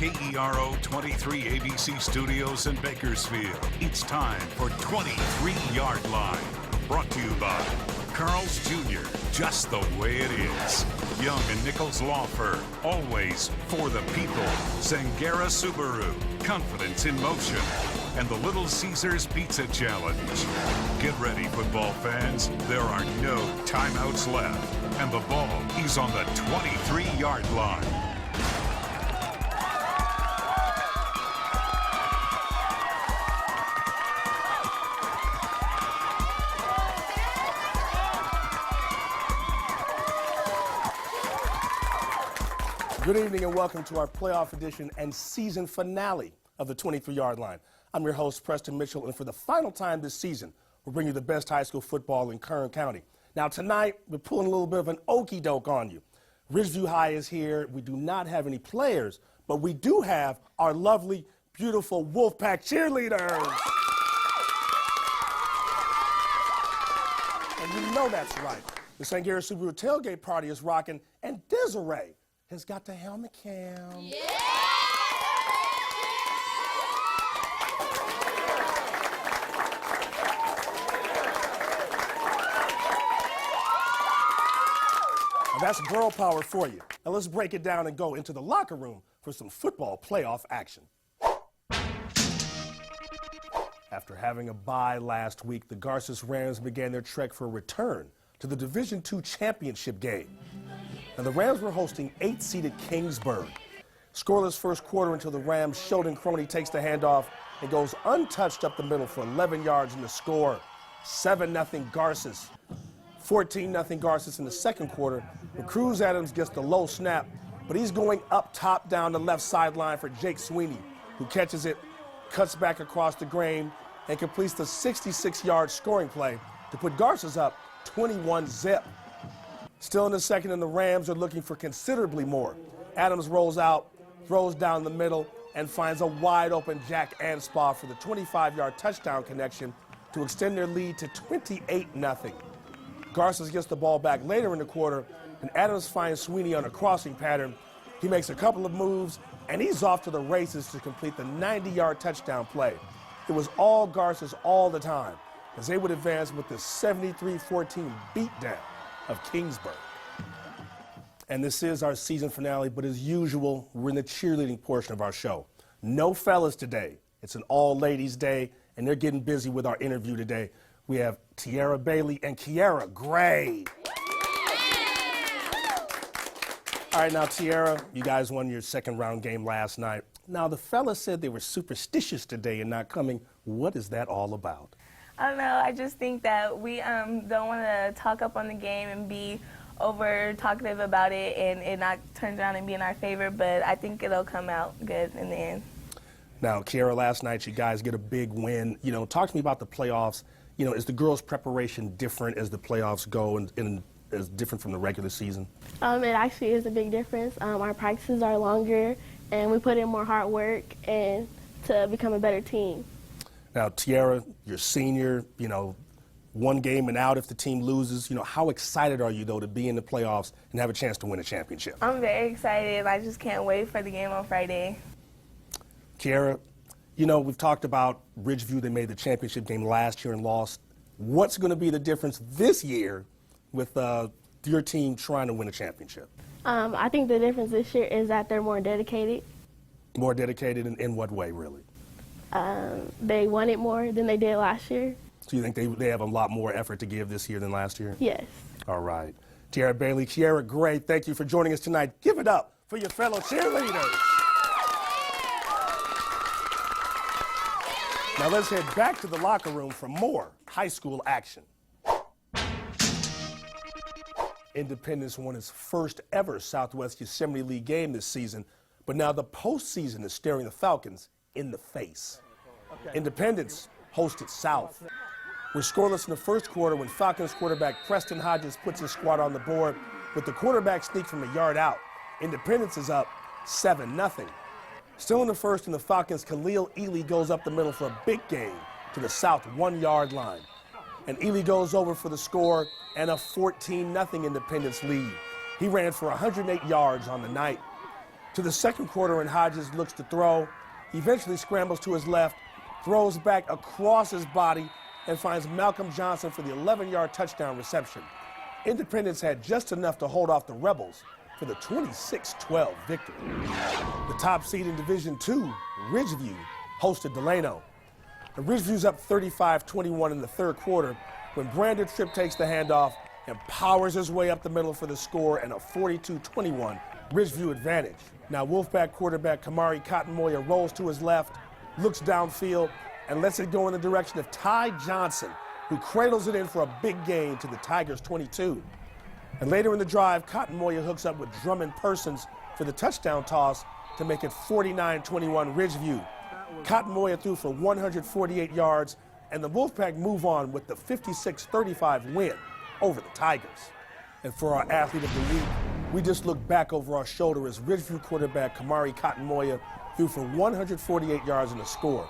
KERO 23 ABC Studios in Bakersfield. It's time for 23 Yardline. Brought to you by Carl's Jr., just the way it is. Young and Nichols Law Firm, always for the people. Zangara Subaru, confidence in motion. And the Little Caesars Pizza Challenge. Get ready, football fans. There are no timeouts left. And the ball is on the 23-yard line. Good evening and welcome to our playoff edition and season finale of the 23-yard line. I'm your host, Preston Mitchell, and for the final time this season, we'll bring you the best high school football in Kern County. Now, tonight, we're pulling a little bit of an okey-doke on you. Ridgeview High is here. We do not have any players, but we do have our lovely, beautiful Wolfpack cheerleaders. And you know that's right. The Zangara Subaru tailgate party is rocking, and Desiree has got the helmet cam. Yeah! That's girl power for you. Now let's break it down and go into the locker room for some football playoff action. After having a bye last week, the Garces Rams began their trek for a return to the Division II championship game. And the Rams were hosting 8-seeded Kingsburg. Scoreless first quarter until the Rams' Sheldon Croney takes the handoff and goes untouched up the middle for 11 yards in the score. 7-0 Garces. 14-0 Garces in the second quarter, where Cruz Adams gets the low snap, but he's going up top down the left sideline for Jake Sweeney, who catches it, cuts back across the grain, and completes the 66-yard scoring play to put Garces up 21-0. Still in the second, and the Rams are looking for considerably more. Adams rolls out, throws down the middle, and finds a wide-open Jack Anspaugh for the 25-yard touchdown connection to extend their lead to 28-0. Garces gets the ball back later in the quarter, and Adams finds Sweeney on a crossing pattern. He makes a couple of moves, and he's off to the races to complete the 90-yard touchdown play. It was all Garces all the time, as they would advance with the 73-14 beatdown of Kingsburg. And this is our season finale, but as usual, we're in the cheerleading portion of our show. No fellas today. It's an all-ladies day, and they're getting busy with our interview today. We have Tiara Bailey and Kiara Gray. All right, now, Tiara, you guys won your second-round game last night. Now, the fellas said they were superstitious today and not coming. What is that all about? I don't know. I just think that we don't want to talk up on the game and be over talkative about it and it not turn around and be in our favor, but I think it'll come out good in the end. Now, Kiara, last night you guys get a big win. You know, talk to me about the playoffs. You know, is the girls' preparation different as the playoffs go and is different from the regular season? It actually is a big difference. Our practices are longer, and we put in more hard work and to become a better team. Now, Tiara, you're senior, you know, one game and out if the team loses. You know, how excited are you, though, to be in the playoffs and have a chance to win a championship? I'm very excited. I just can't wait for the game on Friday. Kiara, you know, we've talked about Ridgeview. They made the championship game last year and lost. What's going to be the difference this year with your team trying to win a championship? I think the difference this year is that they're more dedicated. More dedicated in what way, really? They want it more than they did last year. So you think they have a lot more effort to give this year than last year? Yes. All right. Tiara Bailey, Kiara Gray, thank you for joining us tonight. Give it up for your fellow cheerleaders. Now let's head back to the locker room for more high school action. Independence won its first ever Southwest Yosemite League game this season, but now the postseason is staring the Falcons in the face. Independence hosted South. We're scoreless in the first quarter when Falcons quarterback Preston Hodges puts his squad on the board with the quarterback sneak from a yard out. Independence is up 7-0. Still in the first, and the Falcons' Khalil Ely goes up the middle for a big game to the South 1-yard line. And Ely goes over for the score and a 14-0 Independence lead. He ran for 108 yards on the night. to the second quarter, and Hodges looks to throw. He eventually scrambles to his left, throws back across his body, and finds Malcolm Johnson for the 11-yard touchdown reception. Independence had just enough to hold off the Rebels for the 26-12 victory. The top seed in Division II, Ridgeview, hosted Delano. And Ridgeview's up 35-21 in the third quarter when Brandon Tripp takes the handoff and powers his way up the middle for the score and a 42-21 Ridgeview advantage. Now Wolfpack quarterback Kamari Cotton-Moyer rolls to his left, looks downfield, and lets it go in the direction of Ty Johnson, who cradles it in for a big gain to the Tigers' 22. And later in the drive, Cotton-Moyer hooks up with Drummond Persons for the touchdown toss to make it 49-21 Ridgeview. Cotton-Moyer threw for 148 yards, and the Wolfpack move on with the 56-35 win over the Tigers. And for our athlete of the week, we just look back over our shoulder as Ridgeview quarterback Kamari Cotton-Moyer threw for 148 yards in the score,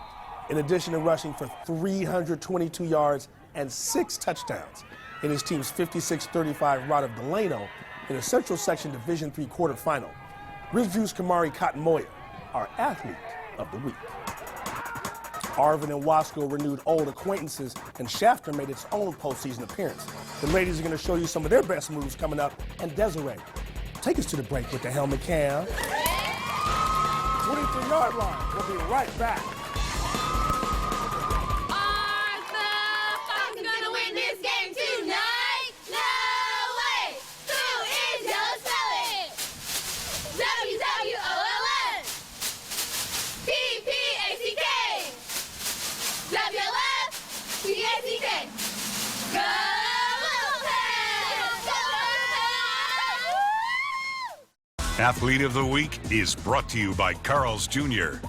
in addition to rushing for 322 yards and 6 touchdowns in his team's 56-35 rout of Delano in a Central Section Division III quarterfinal. Ridgeview's Kamari Cotton-Moyer, our athlete of the week. Arvin and Wasco renewed old acquaintances, and Shafter made its own postseason appearance. The ladies are going to show you some of their best moves coming up, and Desiree, take us to the break with the helmet cam. 23-yard line. We'll be right back. Athlete of the Week is brought to you by Carl's Jr.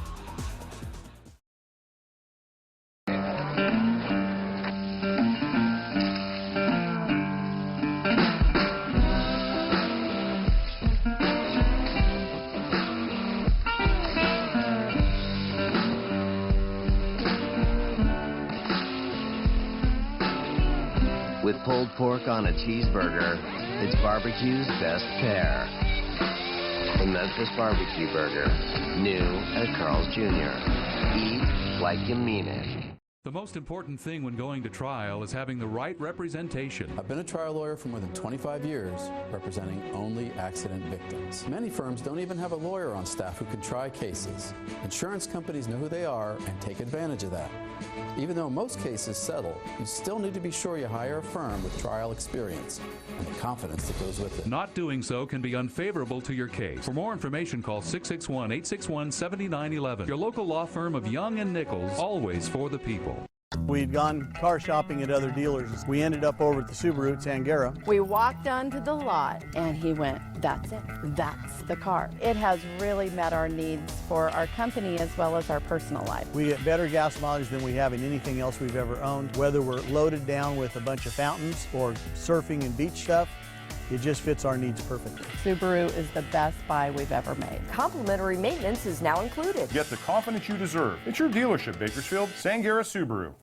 With pulled pork on a cheeseburger, it's barbecue's best pair. The Memphis Barbecue Burger, new at Carl's Jr. Eat like you mean it. The most important thing when going to trial is having the right representation. I've been a trial lawyer for more than 25 years, representing only accident victims. Many firms don't even have a lawyer on staff who can try cases. Insurance companies know who they are and take advantage of that. Even though most cases settle, you still need to be sure you hire a firm with trial experience and the confidence that goes with it. Not doing so can be unfavorable to your case. For more information, call 661-861-7911. Your local law firm of Young and Nichols, always for the people. We'd gone car shopping at other dealers. We ended up over at the Subaru at Sangera. We walked onto the lot and he went, "That's it. That's the car." It has really met our needs for our company as well as our personal life. We get better gas mileage than we have in anything else we've ever owned. Whether we're loaded down with a bunch of fountains or surfing and beach stuff, it just fits our needs perfectly. Subaru is the best buy we've ever made. Complimentary maintenance is now included. Get the confidence you deserve. It's your dealership, Bakersfield, Sangera Subaru.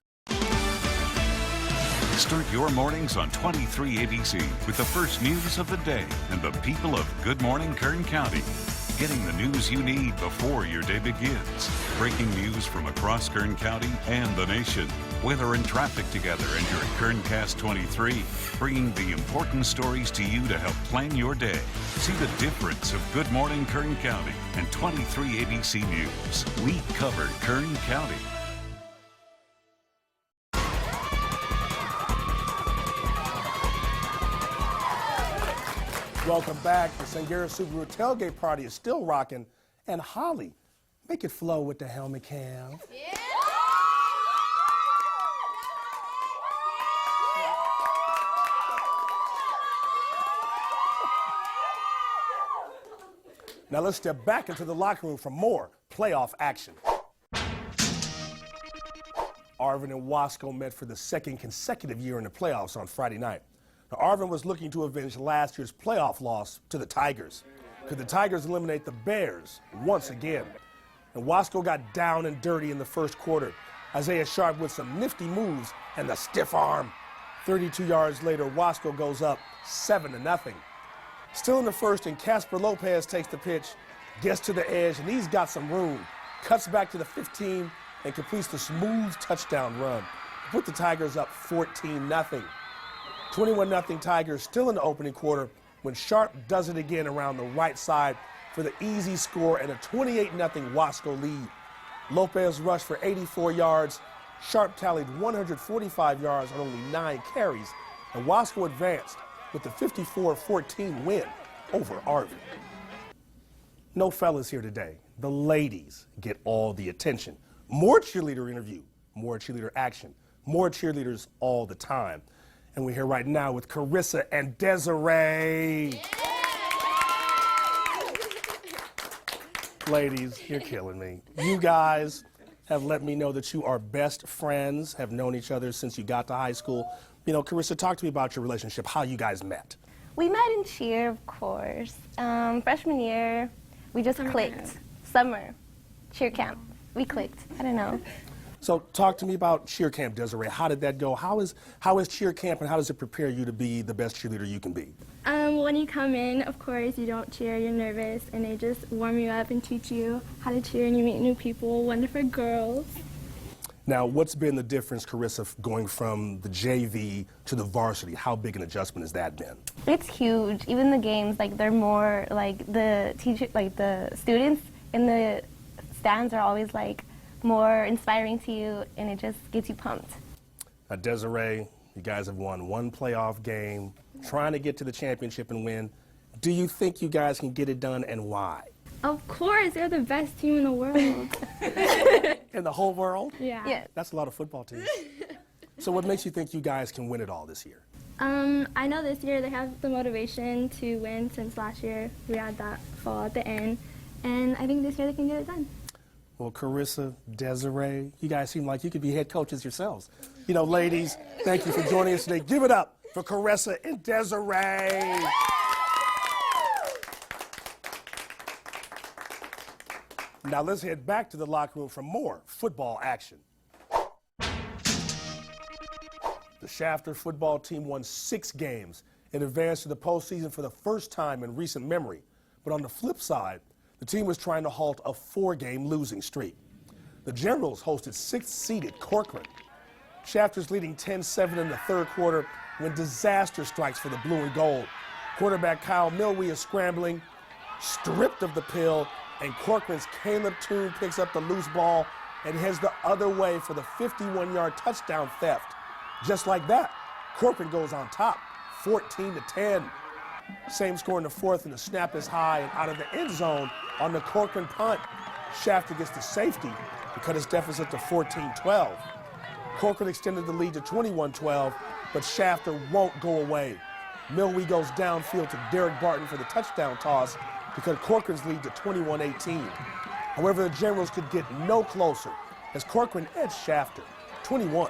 Start your mornings on 23 ABC with the first news of the day and the people of Good Morning Kern County. Getting the news you need before your day begins. Breaking news from across Kern County and the nation. Weather and traffic together and your Kerncast 23. Bringing the important stories to you to help plan your day. See the difference of Good Morning Kern County and 23 ABC News. We cover Kern County. Welcome back. The Sangera Subaru tailgate party is still rocking. And Holly, make it flow with the helmet cam. Yeah. Now let's step back into the locker room for more playoff action. Arvin and Wasco met for the second consecutive year in the playoffs on Friday night. Now, Arvin was looking to avenge last year's playoff loss to the Tigers. Could the Tigers eliminate the Bears once again? And Wasco got down and dirty in the first quarter. Isaiah Sharp with some nifty moves and the stiff arm. 32 yards later, Wasco goes up 7-0. Still in the first, and Casper Lopez takes the pitch. gets to the edge, and he's got some room. Cuts back to the 15 and completes the smooth touchdown run. Put the Tigers up 14-0. 21-0 Tigers still in the opening quarter when Sharp does it again around the right side for the easy score and a 28-0 Wasco lead. Lopez rushed for 84 yards. Sharp tallied 145 yards on only 9 carries, and Wasco advanced with the 54-14 win over Arvin. No fellas here today. The ladies get all the attention. More cheerleader interview, more cheerleader action, more cheerleaders all the time. And we're here right now with Carissa and Desiree. Yeah. Ladies, you're killing me. You guys have let me know that you are best friends, have known each other since you got to high school. You know, Carissa, talk to me about your relationship, how you guys met. We met in cheer, of course. Freshman year, we just clicked. Summer, cheer camp, we clicked. I don't know. So talk to me about cheer camp, Desiree. How did that go? How is cheer camp, and how does it prepare you to be the best cheerleader you can be? When you come in, of course, you don't cheer, you're nervous, and they just warm you up and teach you how to cheer, and you meet new people, wonderful girls. Now, what's been the difference, Carissa, going from the JV to the varsity? How big an adjustment has that been? It's huge. Even the games, like, they're more, like, the teacher, like, the students in the stands are always, like, more inspiring to you, and it just gets you pumped. Now, Desiree, you guys have won one playoff game, trying to get to the championship and win. Do you think you guys can get it done, and why? Of course, they're the best team in the world. In the whole world? Yeah. That's a lot of football teams. So what makes you think you guys can win it all this year? I know this year they have the motivation to win since last year we had that fall at the end, and I think this year they can get it done. Well, Carissa, Desiree, you guys seem like you could be head coaches yourselves. You know, ladies, thank you for joining us today. Give it up for Carissa and Desiree. Now let's head back to the locker room for more football action. The Shafter football team won 6 games and advanced to the postseason for the first time in recent memory. But on the flip side, the team was trying to halt a 4-game losing streak. The Generals hosted 6th-seeded Corcoran. Shafter's leading 10-7 in the third quarter when disaster strikes for the blue and gold. Quarterback Kyle Milwee is scrambling, stripped of the pill, and Corcoran's Caleb Toon picks up the loose ball and heads the other way for the 51-yard touchdown theft. Just like that, Corcoran goes on top, 14-10. Same score in the fourth, and the snap is high and out of the end zone on the Corcoran punt. Shafter gets the safety to cut his deficit to 14-12. Corcoran extended the lead to 21-12, but Shafter won't go away. Milwee goes downfield to Derek Barton for the touchdown toss to cut Corcoran's lead to 21-18. However, the Generals could get no closer as Corcoran edged Shafter 21-18.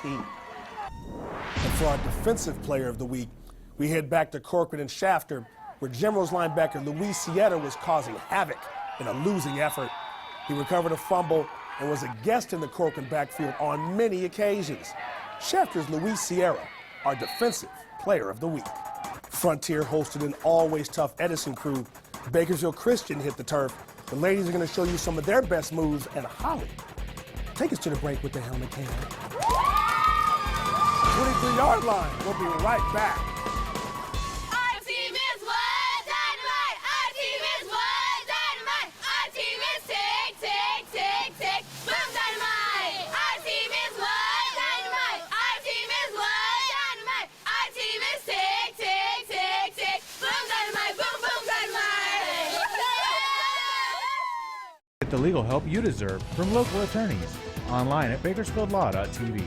And for our defensive player of the week, we head back to Corcoran and Shafter, where Generals linebacker Luis Sierra was causing havoc in a losing effort. He recovered a fumble and was a guest in the Corcoran backfield on many occasions. Shafter's Luis Sierra, our defensive player of the week. Frontier hosted an always tough Edison crew. Bakersfield Christian hit the turf. The ladies are going to show you some of their best moves, and Holly, take us to the break with the helmet cam. 23-yard line. We'll be right back. Get the legal help you deserve from local attorneys. Online at bakersfieldlaw.tv.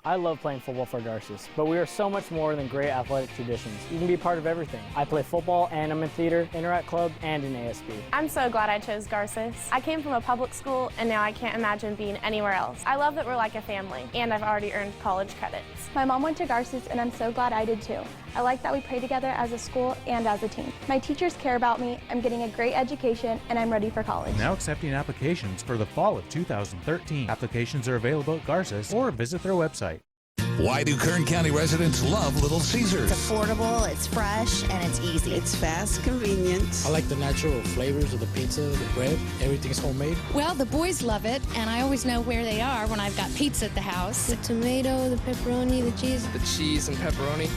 I love playing football for Garces, but we are so much more than great athletic traditions. You can be part of everything. I play football and I'm in theater, Interact Club, and in ASB. I'm so glad I chose Garces. I came from a public school, and now I can't imagine being anywhere else. I love that we're like a family, and I've already earned college credits. My mom went to Garces, and I'm so glad I did too. I like that we play together as a school and as a team. My teachers care about me, I'm getting a great education, and I'm ready for college. Now accepting applications for the fall of 2013. Applications are available at Garces or visit their website. Why do Kern County residents love Little Caesars? It's affordable, it's fresh, and it's easy. It's fast, convenient. I like the natural flavors of the pizza, the bread. Everything's homemade. Well, the boys love it, and I always know where they are when I've got pizza at the house. The tomato, the pepperoni, the cheese. The cheese and pepperoni,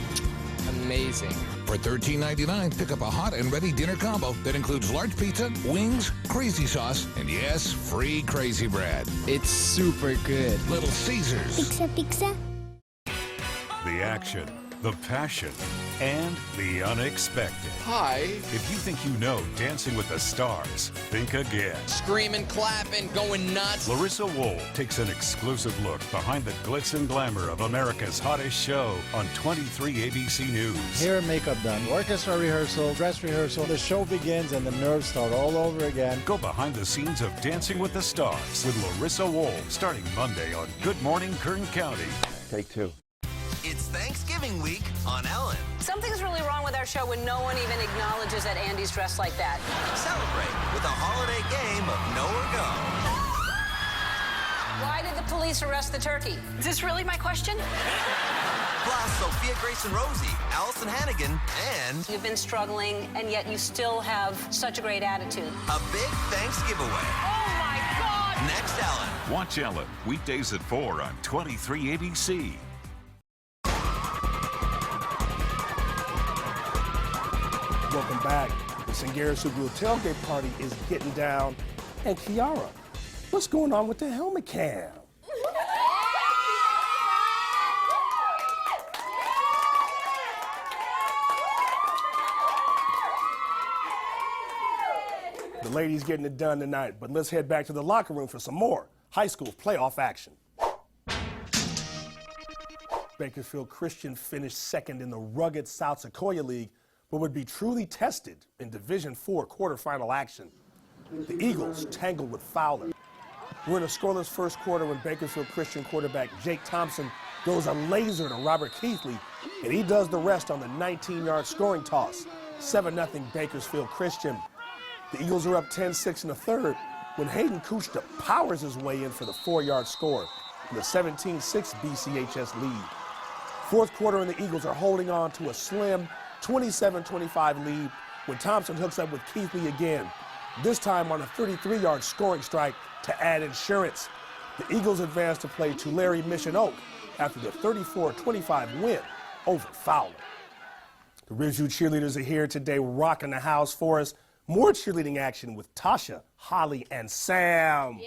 amazing. For $13.99, pick up a hot and ready dinner combo that includes large pizza, wings, crazy sauce, and yes, free crazy bread. It's super good. Little Caesars. Pizza, pizza. The action, the passion, and the unexpected. Hi. If you think you know Dancing with the Stars, think again. Screaming, clapping, going nuts. Larissa Wohl takes an exclusive look behind the glitz and glamour of America's hottest show on 23 ABC News. Hair and makeup done, orchestra rehearsal, dress rehearsal. The show begins and the nerves start all over again. Go behind the scenes of Dancing with the Stars with Larissa Wohl, starting Monday on Good Morning Kern County. Take two. It's Thanksgiving week on Ellen. Something's really wrong with our show when no one even acknowledges that Andy's dressed like that. Celebrate with a holiday game of Know or Go. Why did the police arrest the turkey? Is this really my question? Plus, Sophia Grace and Rosie, Allison Hannigan, and... You've been struggling, and yet you still have such a great attitude. A big thanks giveaway. Oh, my God! Next, Ellen. Watch Ellen, weekdays at 4 on 23 ABC. Welcome back. The Sangera Subaru tailgate party is getting down. And Kiara, what's going on with the helmet cam? The ladies getting it done tonight, but let's head back to the locker room for some more high school playoff action. Bakersfield Christian finished second in the rugged South Sequoia League, but would be truly tested in Division IV quarterfinal action. The Eagles tangled with Fowler. We're in a scoreless first quarter when Bakersfield Christian quarterback Jake Thompson throws a laser to Robert Keithley, and he does the rest on the 19-yard scoring toss. 7-0 Bakersfield Christian. The Eagles are up 10-6 in the third when Hayden Kuchta powers his way in for the 4-yard score in the 17-6 BCHS lead. Fourth quarter and the Eagles are holding on to a slim 27-25 lead when Thompson hooks up with Keithley again, this time on a 33-yard scoring strike to add insurance. The Eagles advance to play Tulare Mission Oak after the 34-25 win over Fowler. The Ridgeview cheerleaders are here today rocking the house for us. More cheerleading action with Tasha, Holly, and Sam.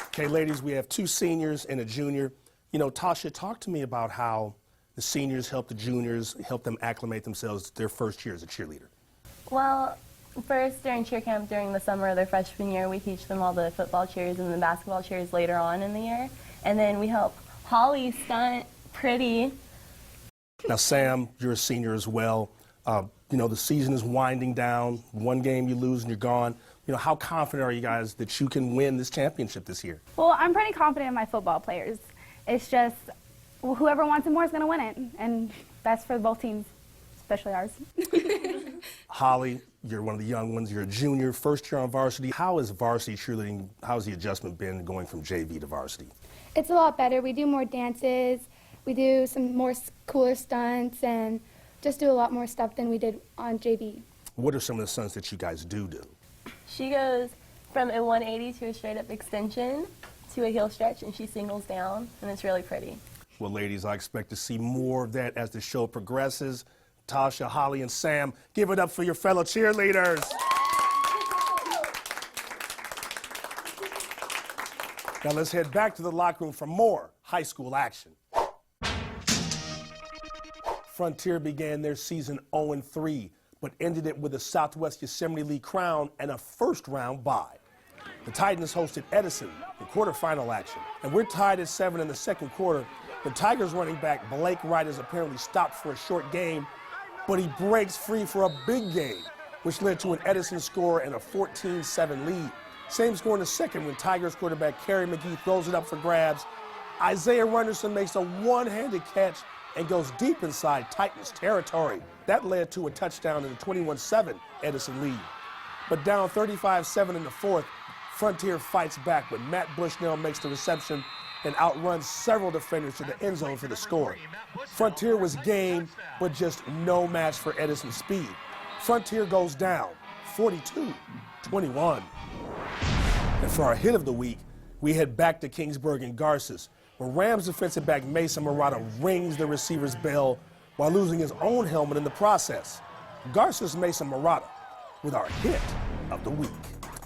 Okay, ladies, we have two seniors and a junior. You know, Tasha, talk to me about how the seniors help the juniors, help them acclimate themselves to their first year as a cheerleader. Well, first during cheer camp during the summer of their freshman year, we teach them all the football cheers and the basketball cheers later on in the year. And then we help Holly stunt pretty. Now, Sam, you're a senior as well. You know, the season is winding down. One game you lose and you're gone. You know, how confident are you guys that you can win this championship this year? Well, I'm pretty confident in my football players. It's just whoever wants it more is going to win it, and that's for both teams, especially ours. Holly, you're one of the young ones. You're a junior, first year on varsity. How is varsity cheerleading, how's the adjustment been going from JV to varsity? It's a lot better. We do more dances. We do some more cooler stunts and just do a lot more stuff than we did on JV. What are some of the stunts that you guys do? She goes from a 180 to a straight-up extension to a heel stretch, and she singles down, and it's really pretty. Well, ladies, I expect to see more of that as the show progresses. Tasha, Holly, and Sam, give it up for your fellow cheerleaders. Now let's head back to the locker room for more high school action. Frontier began their season 0-3, but ended it with a Southwest Yosemite League crown and a first-round bye. The Titans hosted Edison in quarterfinal action, and we're tied at 7 in the second quarter. The Tigers running back Blake Wright is apparently stopped for a short game, but he breaks free for a big game, which led to an Edison score and a 14-7 lead. Same score in the second when Tigers quarterback Kerry McGee throws it up for grabs. Isaiah Runderson makes a one-handed catch and goes deep inside Titans territory. That led to a touchdown in the 21-7 Edison lead. But down 35-7 in the fourth, Frontier fights back when Matt Bushnell makes the reception and outruns several defenders to the end zone for the score. Frontier was game, but just no match for Edison's speed. Frontier goes down 42-21. And for our hit of the week, we head back to Kingsburg and Garces, where Rams defensive back Mason Murata rings the receiver's bell while losing his own helmet in the process. Garces Mason Murata with our hit of the week.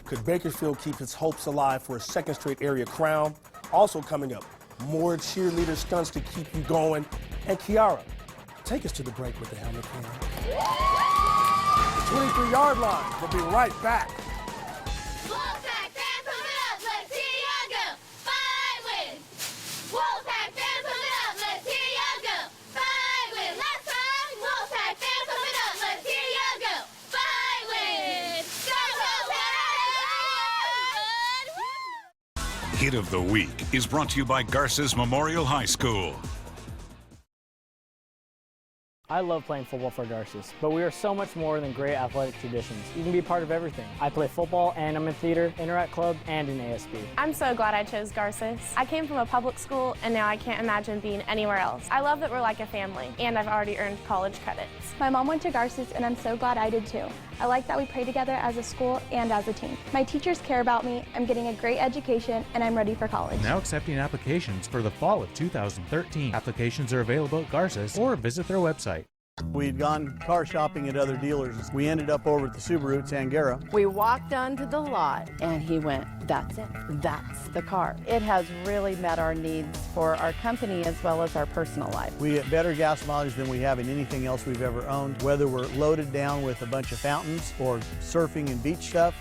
Could Bakersfield keep its hopes alive for a second straight area crown? Also coming up, more cheerleader stunts to keep you going. And Kiara, take us to the break with the helmet cam. The 23-yard line. We'll be right back. Hit of the Week is brought to you by Garces Memorial High School. I love playing football for Garces, but we are so much more than great athletic traditions. You can be part of everything. I play football and I'm in theater, Interact Club, and in ASB. I'm so glad I chose Garces. I came from a public school and now I can't imagine being anywhere else. I love that we're like a family and I've already earned college credits. My mom went to Garces and I'm so glad I did too. I like that we play together as a school and as a team. My teachers care about me, I'm getting a great education, and I'm ready for college. Now accepting applications for the fall of 2013. Applications are available at Garces or visit their website. We'd gone car shopping at other dealers. We ended up over at the Subaru at Sangera. We walked onto the lot and he went, that's it, that's the car. It has really met our needs for our company as well as our personal life. We get better gas mileage than we have in anything else we've ever owned. Whether we're loaded down with a bunch of fountains or surfing and beach stuff,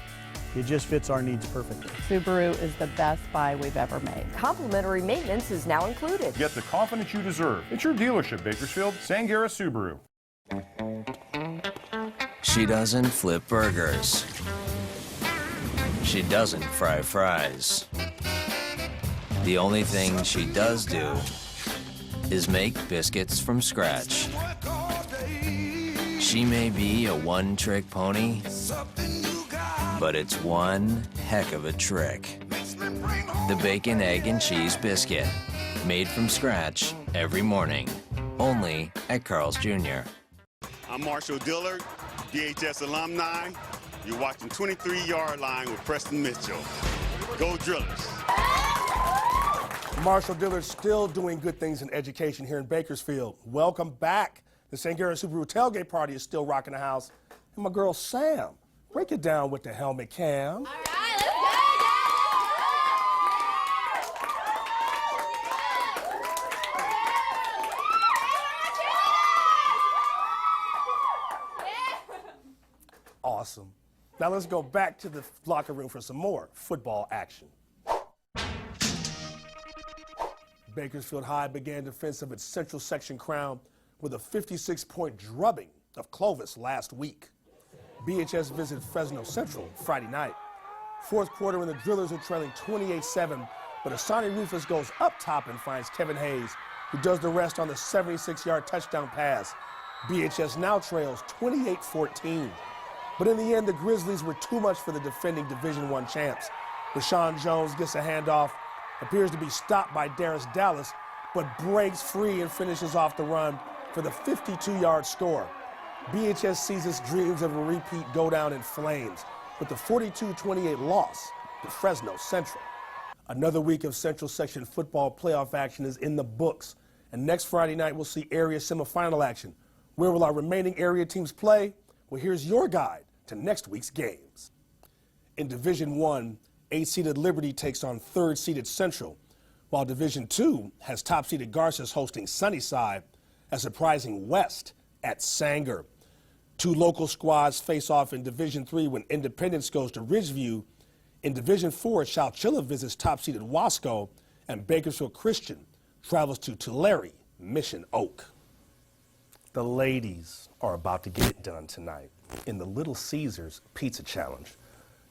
it just fits our needs perfectly. Subaru is the best buy we've ever made. Complimentary maintenance is now included. Get the confidence you deserve. It's your dealership, Bakersfield, Sangera Subaru. She doesn't flip burgers. She doesn't fry fries. The only thing she does do is make biscuits from scratch. She may be a one-trick pony, but it's one heck of a trick. The bacon, egg, and cheese biscuit, made from scratch every morning, only at Carl's Jr. I'm Marshall Dillard, DHS alumni. You're watching 23-Yardline with Preston Mitchell. Go Drillers. Marshall Dillard still doing good things in education here in Bakersfield. Welcome back. The Sangera Subaru tailgate party is still rocking the house. And my girl Sam, break it down with the helmet cam. Awesome. Now let's go back to the locker room for some more football action. Bakersfield High began defense of its Central Section crown with a 56-point drubbing of Clovis last week. BHS visited Fresno Central Friday night. Fourth quarter and the Drillers are trailing 28-7, but Asani Rufus goes up top and finds Kevin Hayes, who does the rest on the 76-yard touchdown pass. BHS now trails 28-14. But in the end, the Grizzlies were too much for the defending Division I champs. Rashawn Jones gets a handoff, appears to be stopped by Darius Dallas, but breaks free and finishes off the run for the 52-yard score. BHS sees its dreams of a repeat go down in flames with the 42-28 loss to Fresno Central. Another week of Central Section football playoff action is in the books, and next Friday night we'll see area semifinal action. Where will our remaining area teams play? Well, here's your guide to next week's games. In Division I, 8th-seeded Liberty takes on 3rd-seeded Central, while Division II has top-seeded Garces hosting Sunnyside, a surprising West at Sanger. Two local squads face off in Division III when Independence goes to Ridgeview. In Division IV, Chowchilla visits top-seeded Wasco, and Bakersfield Christian travels to Tulare, Mission Oak. The ladies are about to get it done tonight in the Little Caesars Pizza Challenge.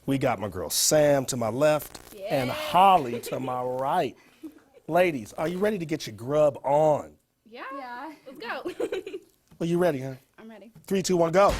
We got my girl Sam to my left and Holly to my right. Ladies, are you ready to get your grub on? Yeah. Let's go. Well, you ready, huh? I'm ready. 3, 2, 1, go.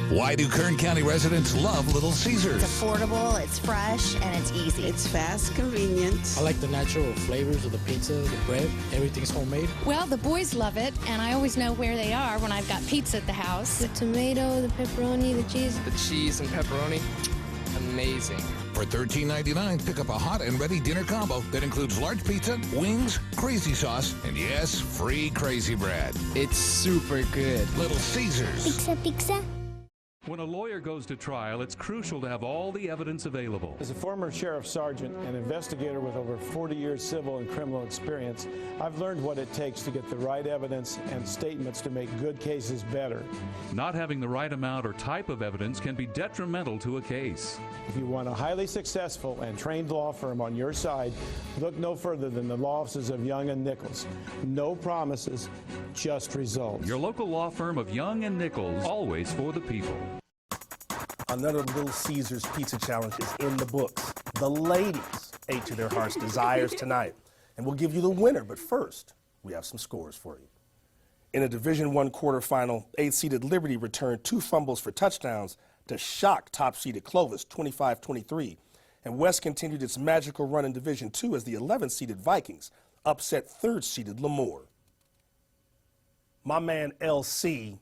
Why do Kern County residents love Little Caesars? It's affordable, it's fresh, and it's easy. It's fast, convenient. I like the natural flavors of the pizza, the bread, everything's homemade. Well, the boys love it, and I always know where they are when I've got pizza at the house. The tomato, the pepperoni, the cheese. The cheese and pepperoni, amazing. For $13.99, pick up a hot and ready dinner combo that includes large pizza, wings, crazy sauce, and yes, free crazy bread. It's super good. Little Caesars. Pizza, pizza. When a lawyer goes to trial, it's crucial to have all the evidence available. As a former sheriff sergeant and investigator with over 40 years civil and criminal experience, I've learned what it takes to get the right evidence and statements to make good cases better. Not having the right amount or type of evidence can be detrimental to a case. If you want a highly successful and trained law firm on your side, look no further than the law offices of Young & Nichols. No promises, just results. Your local law firm of Young & Nichols, always for the people. Another Little Caesars Pizza Challenge is in the books. The ladies ate to their heart's desires tonight, and we'll give you the winner. But first, we have some scores for you. In a Division I quarterfinal, 8th-seeded Liberty returned 2 fumbles for touchdowns to shock top-seeded Clovis 25-23. And West continued its magical run in Division II as the 11th-seeded Vikings upset 3rd-seeded Lemoore. My man LC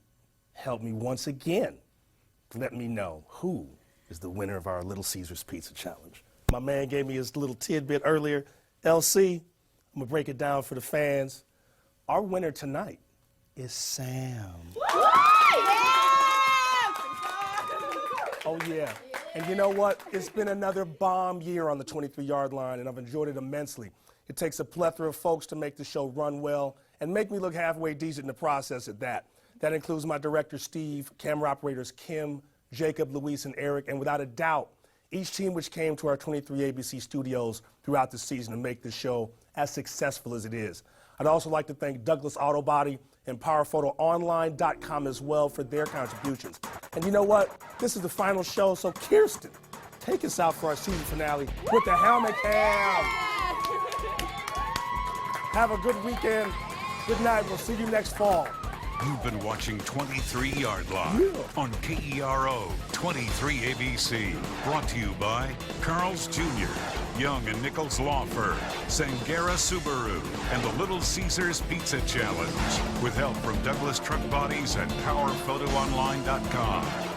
helped me once again. Let me know who is the winner of our Little Caesars Pizza Challenge. My man gave me his little tidbit earlier. LC, I'm going to break it down for the fans. Our winner tonight is Sam. Oh, yeah. And you know what? It's been another bomb year on the 23-yard line, and I've enjoyed it immensely. It takes a plethora of folks to make the show run well and make me look halfway decent in the process at that. That includes my director, Steve, camera operators, Kim, Jacob, Luis, and Eric, and without a doubt, each team which came to our 23 ABC studios throughout the season to make this show as successful as it is. I'd also like to thank Douglas Auto Body and PowerPhotoOnline.com as well for their contributions. And you know what? This is the final show, so Kirsten, take us out for our season finale with the Helmet Cam. Have a good weekend. Good night. We'll see you next fall. You've been watching 23 Yardline on KERO 23 ABC. Brought to you by Carl's Jr., Young & Nichols Law Firm, Sangera Subaru, and the Little Caesars Pizza Challenge. With help from Douglas Truck Bodies and PowerPhotoOnline.com.